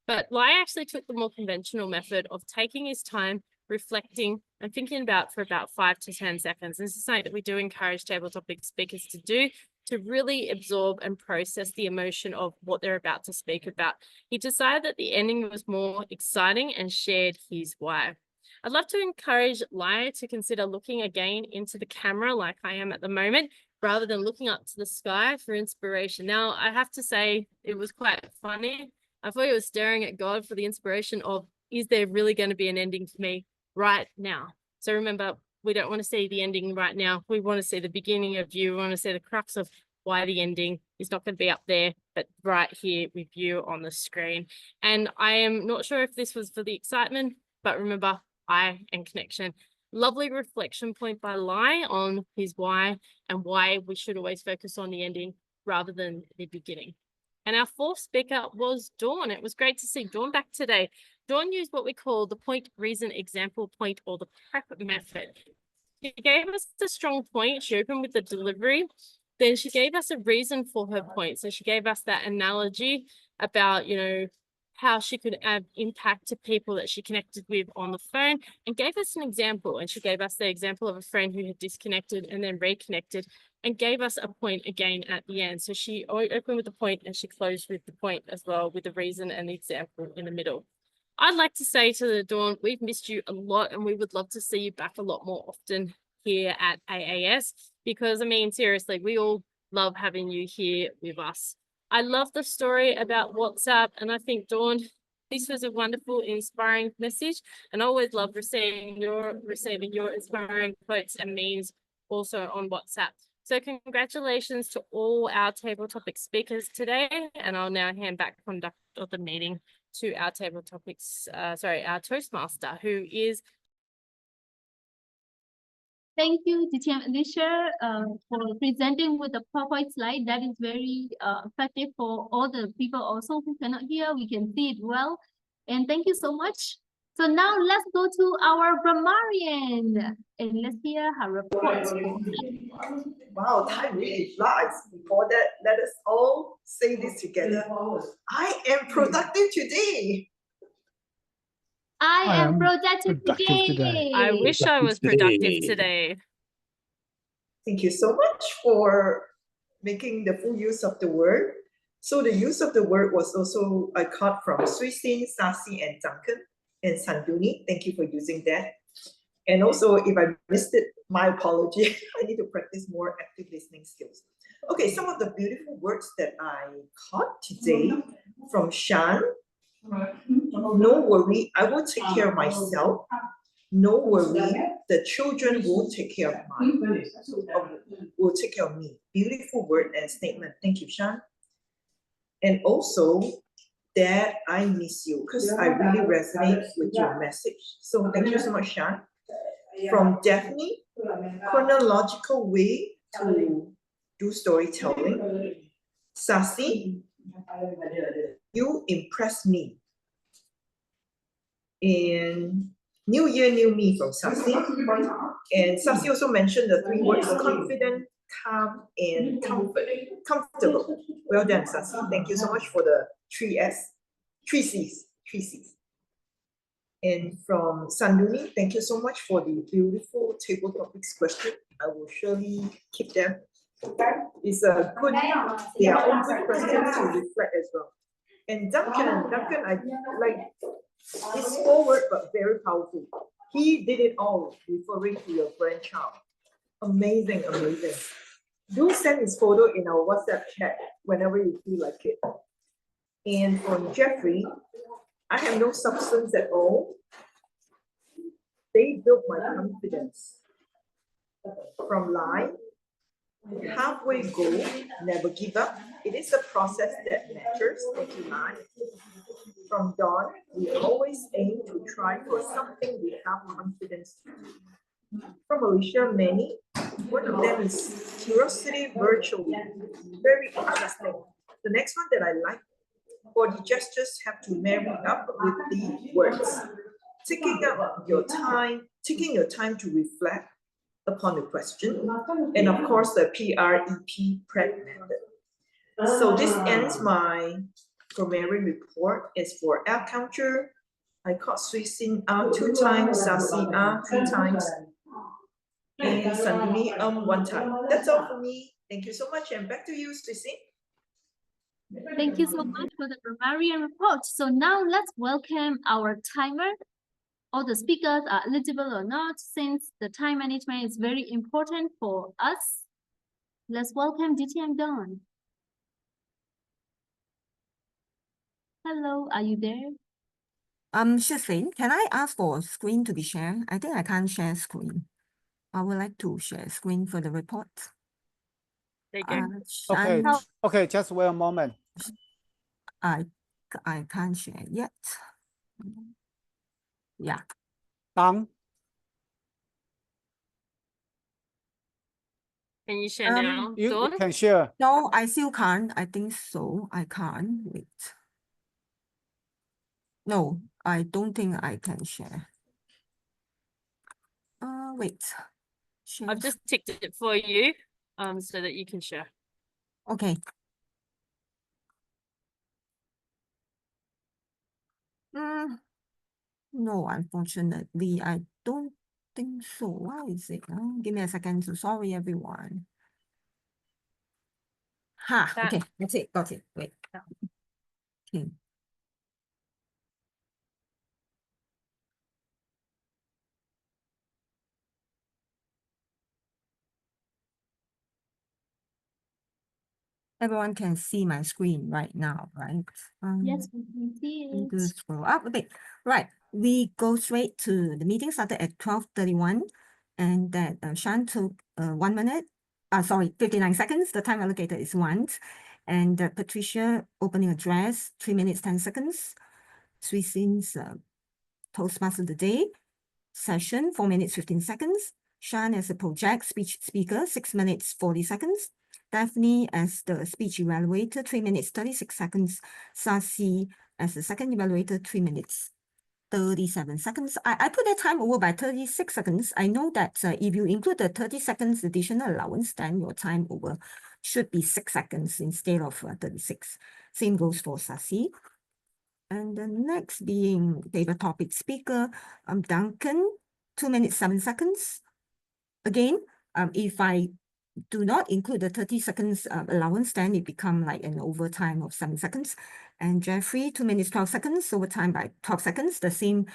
But Lai actually took the more conventional method of taking his time, reflecting and thinking about for about 5 to 10 seconds. This is something that we do encourage table topic speakers to do. to really absorb and process the emotion of what they're about to speak about. He decided that the ending was more exciting and shared his why. I'd love to encourage Lai to consider looking again into the camera like I am at the moment, rather than looking up to the sky for inspiration. Now, I have to say it was quite funny. I thought he was staring at God for the inspiration of, is there really going to be an ending for me right now? So remember, we don't want to see the ending right now. We want to see the beginning of you. We want to see the crux of why the ending is not going to be up there, but right here with you on the screen. And I am not sure if this was for the excitement, but remember, I and connection. Lovely reflection point by Lai on his why and why we should always focus on the ending rather than the beginning. And our fourth speaker was Dawn. It was great to see Dawn back today. Dawn used what we call the point, reason, example, point, or the prep method. She gave us a strong point. She opened with the delivery. Then she gave us a reason for her point. So she gave us that analogy about, you know, how she could add impact to people that she connected with on the phone, and gave us an example. And she gave us the example of a friend who had disconnected and then reconnected, and gave us a point again at the end. So she opened with the point and she closed with the point as well, with the reason and the example in the middle. I'd like to say to the Dawn, we've missed you a lot and we would love to see you back a lot more often here at AAS, because I mean, seriously, we all love having you here with us. I love the story about WhatsApp, and I think, Dawn, this was a wonderful, inspiring message, and I always love receiving your inspiring quotes and memes also on WhatsApp. So congratulations to all our table topic speakers today, and I'll now hand back conduct of the meeting to our table topics, our Toastmaster, who is. Thank you, DTM Alicia, for presenting with the PowerPoint slide. That is very effective for all the people also who cannot hear. We can see it well. And thank you so much. So now let's go to our grammarian and let's hear her report. Wow, time really flies. Before that, let us all say this together. I am productive today. I am productive today. I wish I was productive today. Thank you so much for making the full use of the word. So the use of the word was also I caught from Shwe, Sasi, and Duncan, and Sanduni. Thank you for using that. And also, if I missed it, my apology. I need to practice more active listening skills. Okay, some of the beautiful words that I caught today from Shan. No worry, I will take care of myself. No worry, the children will take care of me. Beautiful word and statement. Thank you, Shan. And also, Dad, I miss you, because I really resonate with your message. So thank you so much, Shan. From Daphne, chronological way to do storytelling. Sasi, you impress me. In New Year, New Me from Sasi. And Sasi also mentioned the three words, confident, calm, and comfortable. Well done, Sasi. Thank you so much for the three C's. And from Sanduni, thank you so much for the beautiful table topics question. I will surely keep them. It's a good, they are all good questions to reflect as well. And Duncan, I like it's forward but very powerful. He did it all, referring to your grandchild. Amazing, amazing. Do send his photo in our WhatsApp chat whenever you feel like it. And from Jeffrey, I have no substance at all. They built my confidence. From Lai, halfway go, never give up. It is the process that matters. Thank you, Lai. From Dawn, we always aim to try for something we have confidence in. From Alicia, many. One of them is curiosity virtually. Very interesting. The next one that I like, body gestures have to marry up with the words. Taking your time to reflect upon the question, and of course the prep method. So this ends my grammarian report. Is for air culture. I caught Shwe 2 times, Sasi 3 times. and Sandini one time. That's all for me. Thank you so much, and back to you, Sissy. Thank you so much for the grammarian report. So now let's welcome our timer. All the speakers are eligible or not, since the time management is very important for us. Let's welcome DTM Dawn. Hello, are you there? Shwe, can I ask for screen to be shared? I think I can't share screen. I would like to share screen for the report. There you go. Okay, Shan, okay, just wait a moment. I can't share yet. Yeah. Done. Can you share now, You Dawn? can share. No, I still can't. I think so. I can't. Wait. No, I don't think I can share. Wait. Share. I've just ticked it for you, so that you can share. Okay. No, unfortunately, I don't think so. Why is it? Give me a second. So sorry, everyone. Okay, that's it. Got it. Wait. Okay. Everyone can see my screen right now, right? Yes, we can see Need to it. scroll up a bit. Right. We go straight to the meeting started at 12:31, and that Shan took 1 minute. Sorry, 59 seconds. The time allocated is 1. And Patricia opening address 3 minutes 10 seconds. Shwe Sin's Toastmaster of the day session 4 minutes 15 seconds. Shan as a project speech speaker 6 minutes 40 seconds. Daphne as the speech evaluator 3 minutes 36 seconds. Sasi as the second evaluator 3 minutes 37 seconds. I put that time over by 36 seconds. I know that if you include the 30 seconds additional allowance, then your time over should be 6 seconds instead of 36. Same goes for Sasi. And the next being paper topic speaker, Duncan, 2 minutes 7 seconds. Again, if I do not include the 30 seconds allowance, then it becomes like an overtime of 7 seconds. And Jeffrey, 2 minutes 12 seconds, overtime by 12 seconds, the same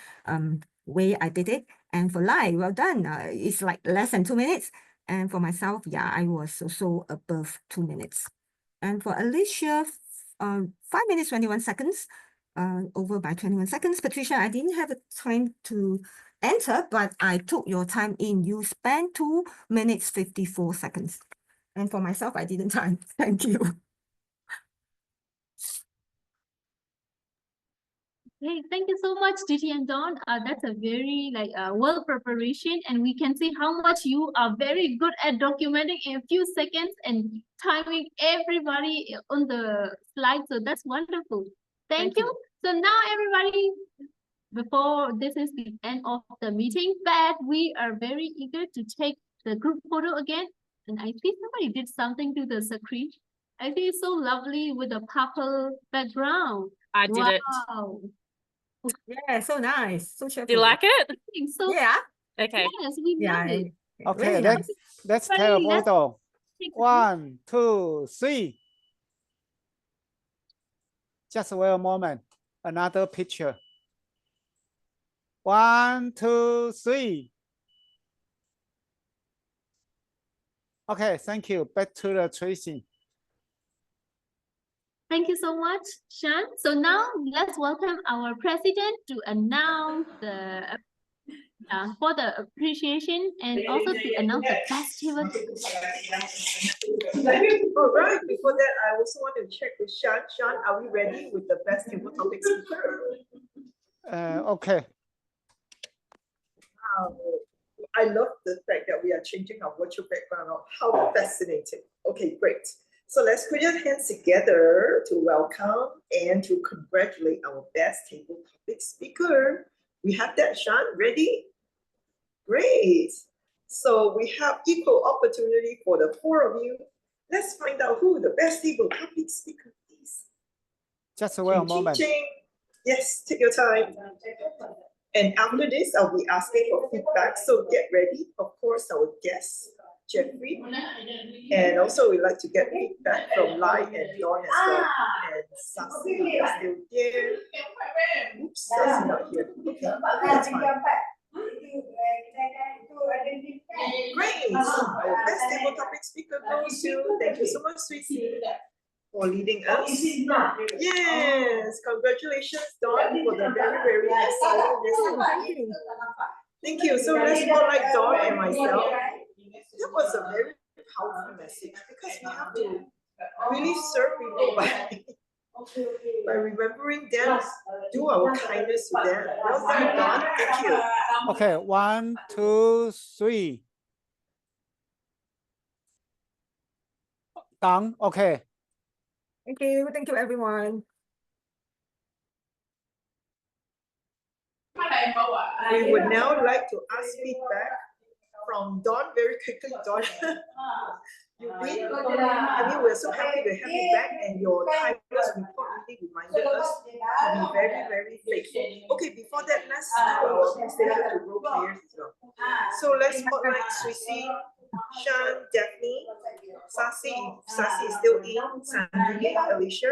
way I did it. And for Lai, well done. It's like less than 2 minutes. And for myself, yeah, I was also above 2 minutes. And for Alicia, 5 minutes 21 seconds, over by 21 seconds. Patricia, I didn't have a time to enter, but I took your time in. You spent 2 minutes 54 seconds. And for myself, I didn't time. Thank you. Hey, thank you so much, Diti and Dawn. That's a very well preparation, and we can see how much you are very good at documenting in a few seconds and timing everybody on the slide. So that's wonderful. Thank you. So now everybody, before this is the end of the meeting, but we are very eager to take the group photo again. And I see somebody did something to the screen. I think it's so lovely with a purple background. I did it. Wow. Yeah, so nice. So cheerful. Do you like it? I think so. Yeah. Okay. Yes, we love it. Okay, Very nice. let's take a Everybody, let's photo. take a 1, 2, 3. Just wait a moment. Another picture. 1, 2, 3. Okay, thank you. Back to the tracing. Thank you so much, Shan. So now let's welcome our president to announce the for the appreciation and also to announce the festival. All right, before that, I also want to check with Sean. Sean, are we ready with the best table topic speaker? Okay. I love the fact that we are changing our virtual background. How fascinating. Okay, great. So let's put your hands together to welcome and to congratulate our best table topic speaker. We have that, Sean, ready? Great. So we have equal opportunity for the 4 of you. Let's find out who the best table topic speaker is. Just wait a moment. Yes, take your time. And after this, I'll be asking for feedback. So get ready. Of course, our guest, Jeffrey. And also we'd like to get feedback from Lai and Dawn as well. And Sassy is still here. Oops, Sassy not here. Okay, that's fine. Great. Our best table topic speaker goes to, thank you so much, Sweetie, for leading us. Yes, congratulations, Dawn, for the very, very exciting lesson. Thank you. So let's spotlight Dawn and myself. That was a very powerful message because we have to really serve people by remembering them, do our kindness to them. Well done, Dawn. Thank you. Okay, 1, 2, 3. Done. Okay. Thank you, everyone. We would now like to ask feedback from Dawn very quickly. Dawn, you win. I mean, we're so happy to have you back, and your timeless report really reminded us to be very, very faithful. Okay, before that, let's do our station to role players as well. So let's spotlight Sissy, Shan, Daphne, Sassy is still in, Sandy, Alicia,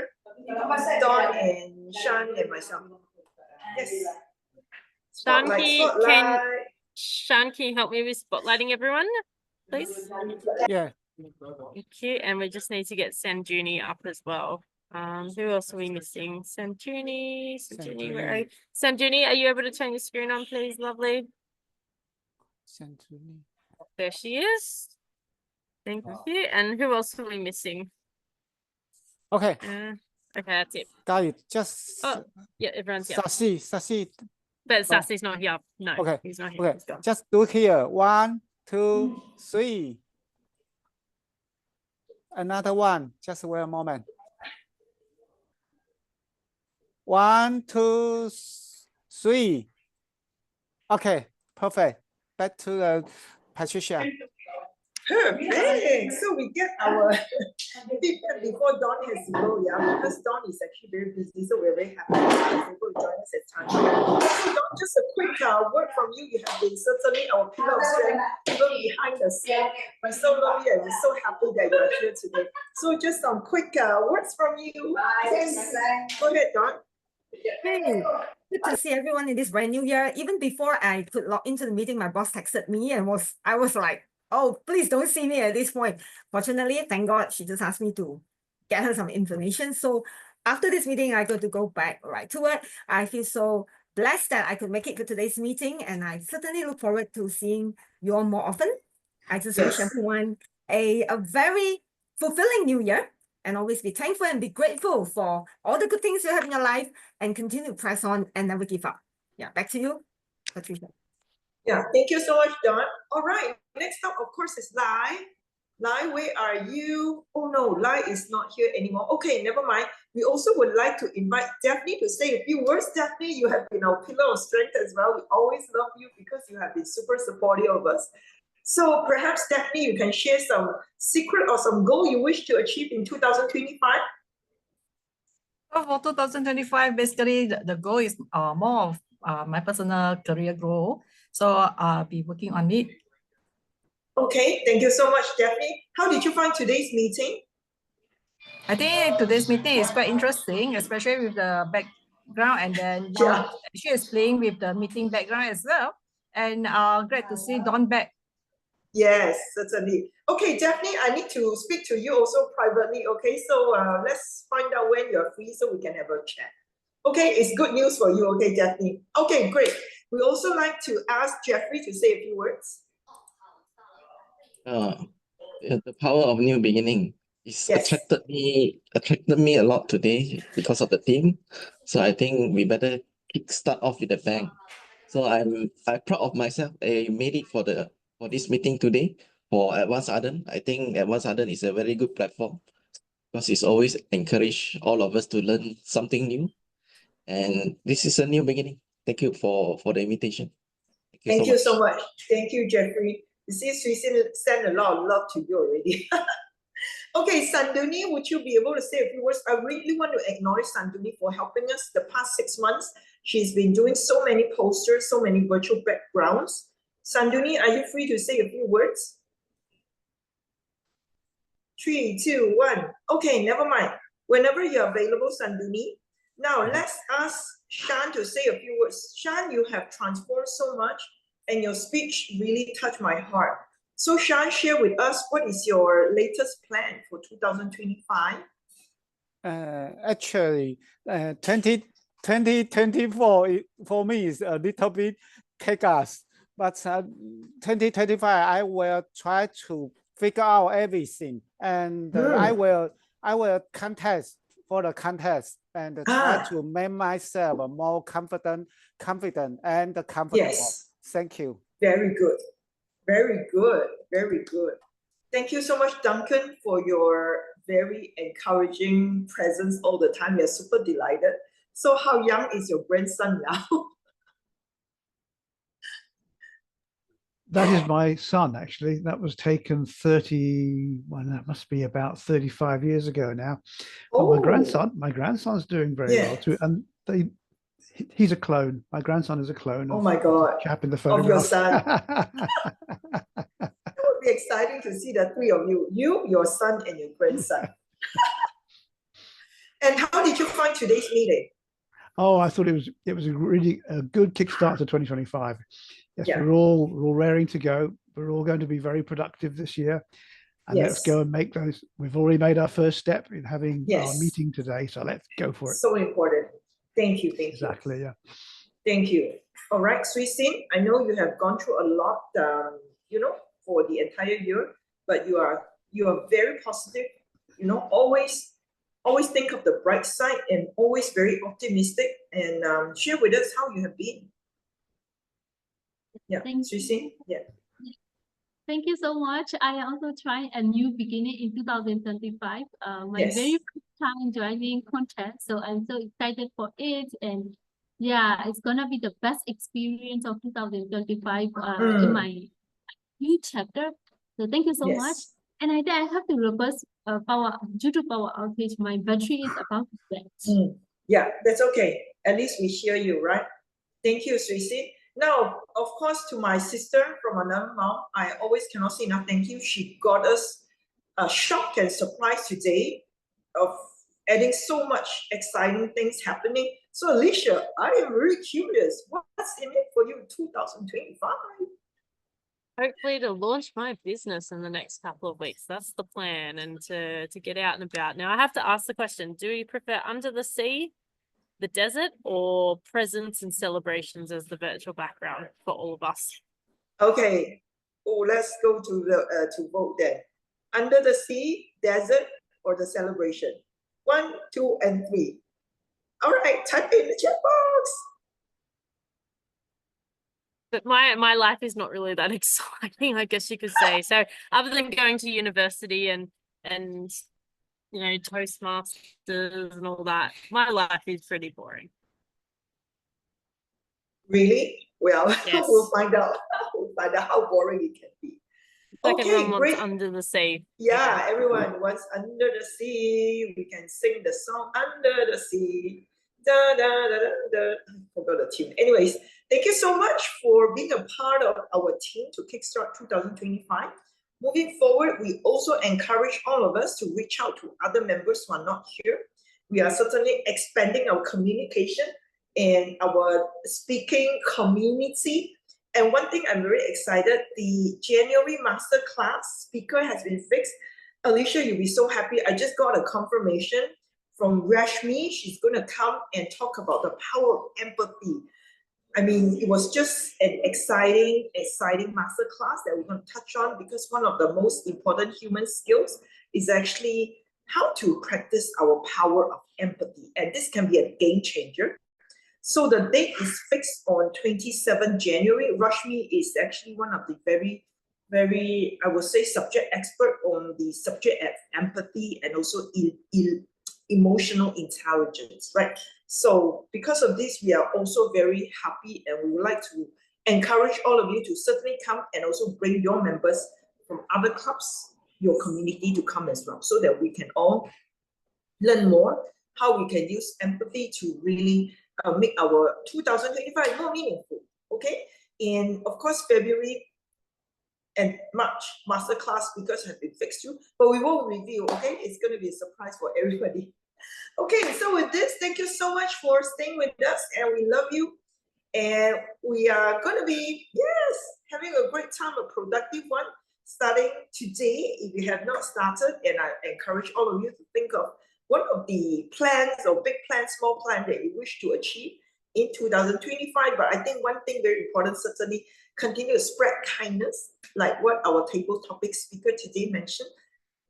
Dawn, and Shan, and myself. Yes. Shan, can you help me with spotlighting everyone, please? Yeah. Thank you. And we just need to get Sanjuni up as well. Who else are we missing? Sanjuni, where are you? Sanjuni, are you able to turn your screen on, please? Lovely. Sanjuni. There she is. Thank you. And who else are we missing? Okay. Okay, that's it. Got it. Just yeah, everyone's here. Sassy. But Sassy's not here. No, okay. He's not here. Okay. Just do here. 1, 2, 3. Another one. Just wait a moment. 1, 2, 3. Okay. Perfect. Back to the Patricia. Perfect. So we get our feedback before Dawn has to go, yeah, because Dawn is actually very busy, so we're very happy that she's able to join us at time. So Dawn, just a quick word from you. You have been certainly our pillar of strength, even behind the scene. We're so lovely and we're so happy that you're here today. So just some quick words from you. Yes. Go ahead, Dawn. Hey, good to see everyone in this brand new year. Even before I could log into the meeting, my boss texted me and I was like, oh, please don't see me at this point. Fortunately, thank God, she just asked me to get her some information. So after this meeting, I got to go back right to work. I feel so blessed that I could make it to today's meeting, and I certainly look forward to seeing you all more often. I just wish everyone a very fulfilling new year, and always be thankful and be grateful for all the good things you have in your life, and continue to press on and never give up. Yeah, back to you, Patricia. Yeah, thank you so much, Dawn. All right, next up, of course, is Lai. Lai, where are you? Oh no, Lai is not here anymore. Okay, never mind. We also would like to invite Daphne to say a few words. Daphne, you have been our pillar of strength as well. We always love you because you have been super supportive of us. So perhaps, Daphne, you can share some secret or some goal you wish to achieve in 2025? So for 2025, basically, the goal is more of my personal career goal. So I'll be working on it. Okay, thank you so much, Daphne. How did you find today's meeting? I think today's meeting is quite interesting, especially with the background, and then she is playing with the meeting background as well. And great to see Dawn back. Yes, certainly. Okay, Daphne, I need to speak to you also privately. Okay, so let's find out when you're free so we can have a chat. Okay, it's good news for you. Okay, Daphne. Okay, great. We also like to ask Jeffrey to say a few words. The power of new beginning is attracted me a lot today because of the theme. So I think we better start off with a bang. So I'm proud of myself. I made it for this meeting today for Advanced Arden. I think Advanced Arden is a very good platform because it's always encourage all of us to learn something new. And this is a new beginning. Thank you for the invitation. Thank you so much. Thank you, Jeffrey. You see, Sui sent a lot of love to you already. Okay, Sanduni, would you be able to say a few words? I really want to acknowledge Sanduni for helping us the past 6 months. She's been doing so many posters, so many virtual backgrounds. Sanduni, are you free to say a few words? 3, 2, 1. Okay, never mind. Whenever you're available, Sanduni. Now let's ask Shan to say a few words. Shan, you have transformed so much and your speech really touched my heart. So Shan, share with us what is your latest plan for 2025? Actually, 2024 for me is a little bit chaos, but 2025 I will try to figure out everything, and I will contest for the contest and try to make myself more confident and comfortable. Yes. Thank you. Very good. Very good. Very good. Thank you so much, Duncan, for your very encouraging presence all the time. We are super delighted. So how young is your grandson now? That is my son, actually. That was taken that must be about 35 years ago now. But my grandson's doing very well too. And he's a clone. My grandson is a clone of the chap in the photograph. Of your son. It would be exciting to see the three of you, your son, and your grandson. And how did you find today's meeting? Oh, I thought it was a really good kickstart to 2025. Yes, Yeah. we're all raring to go. We're all going to be very productive this year. And let's go and make those. We've already made our first step in having our meeting today. So let's go for it. So important. Thank you. Exactly, yeah. Thank you. All right, Swee Sin, I know you have gone through a lot, for the entire year, but you are very positive, always think of the bright side and always very optimistic, and share with us how you have been. Yeah, Swee Sin, yeah. Thank you so much. I also tried a new beginning in 2025. My very first time joining contest, so I'm so excited for it, and yeah, it's gonna be the best experience of 2025 in my new chapter. So thank you so much. And I think I have to reverse due to power outage. My battery is about to dead. Yeah, that's okay. At least we hear you, right? Thank you, Swee Sin. Now, of course, to my sister from another mom, I always cannot say enough thank you. She got us a shock and surprise today of adding so much exciting things happening. So Alicia, I am really curious, what's in it for you in 2025? Hopefully to launch my business in the next couple of weeks. That's the plan, and to get out and about. Now I have to ask the question, do you prefer under the sea, the desert, or presents and celebrations as the virtual background for all of us? Okay, let's go to the to vote then. Under the sea, desert, or the celebration? 1, 2, and 3. All right, type in the chat box. But my life is not really that exciting, I guess you could say. So other than going to university and Toastmasters and all that, my life is pretty boring. Really? Well, yes. We'll find out. We'll find out how boring it can be. Like everyone wants under the sea. Yeah, everyone wants under the sea. We can sing the song Under the Sea. Da, da, da, da, da. I forgot the tune. Anyways, thank you so much for being a part of our team to kickstart 2025. Moving forward, we also encourage all of us to reach out to other members who are not here. We are certainly expanding our communication and our speaking community. And one thing I'm very excited, the January masterclass speaker has been fixed. Alicia, you'll be so happy. I just got a confirmation from Rashmi. She's going to come and talk about the power of empathy. I mean, it was just an exciting masterclass that we're going to touch on, because one of the most important human skills is actually how to practice our power of empathy. And this can be a game changer. So the date is fixed on 27 January. Rashmi is actually one of the very, very, I would say, subject expert on the subject of empathy and also emotional intelligence, right? So because of this, we are also very happy, and we would like to encourage all of you to certainly come and also bring your members from other clubs, your community, to come as well, so that we can all learn more how we can use empathy to really make our 2025 more meaningful. Okay, in of course February and March masterclass because have been fixed too, but we won't reveal. Okay, it's going to be a surprise for everybody. Okay, so with this, thank you so much for staying with us, and we love you. And we are going to be, yes, having a great time, a productive one, starting today. If you have not started, and I encourage all of you to think of one of the plans or big plans, small plan that you wish to achieve in 2025. But I think one thing very important, certainly continue to spread kindness, like what our table topic speaker today mentioned.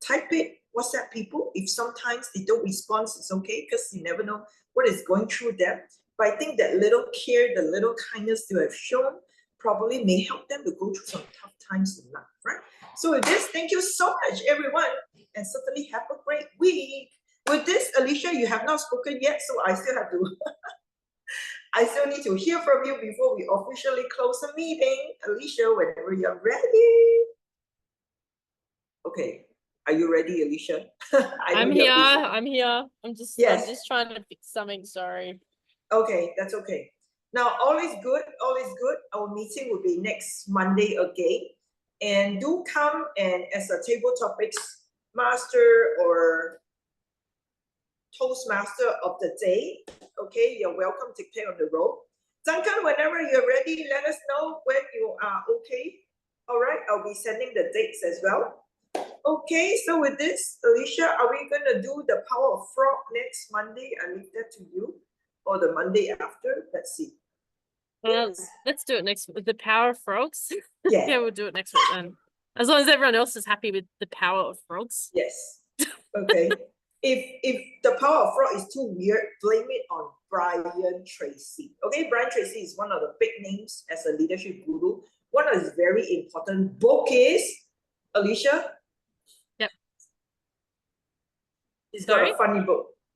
Type it, WhatsApp people. If sometimes they don't respond, it's okay, because you never know what is going through them. But I think that little care, the little kindness you have shown probably may help them to go through some tough times in life, right? So with this, thank you so much, everyone, and certainly have a great week. With this, Alicia, you have not spoken yet, so I still have to, I still need to hear from you before we officially close the meeting. Alicia, whenever you're ready. Okay. Are you ready, Alicia? I'm here. I'm here. I'm just trying to fix something. Sorry. Okay, that's okay. Now, all is good. All is good. Our meeting will be next Monday again. And do come and as a table topics master or Toastmaster of the day. Okay, you're welcome to play on the road. Duncan, whenever you're ready, let us know when you are okay. All right, I'll be sending the dates as well. Okay, so with this, Alicia, are we going to do the power of frog next Monday? I leave that to you. Or the Monday after? Let's see. Let's do it next with the power of frogs. Yeah. Yeah, we'll do it next week then. As long as everyone else is happy with the power of frogs. Yes. Okay. If the power of frog is too weird, blame it on Brian Tracy. Okay, Brian Tracy is one of the big names as a leadership guru. One of his very important book is, Alicia? Yep. He's got a funny book.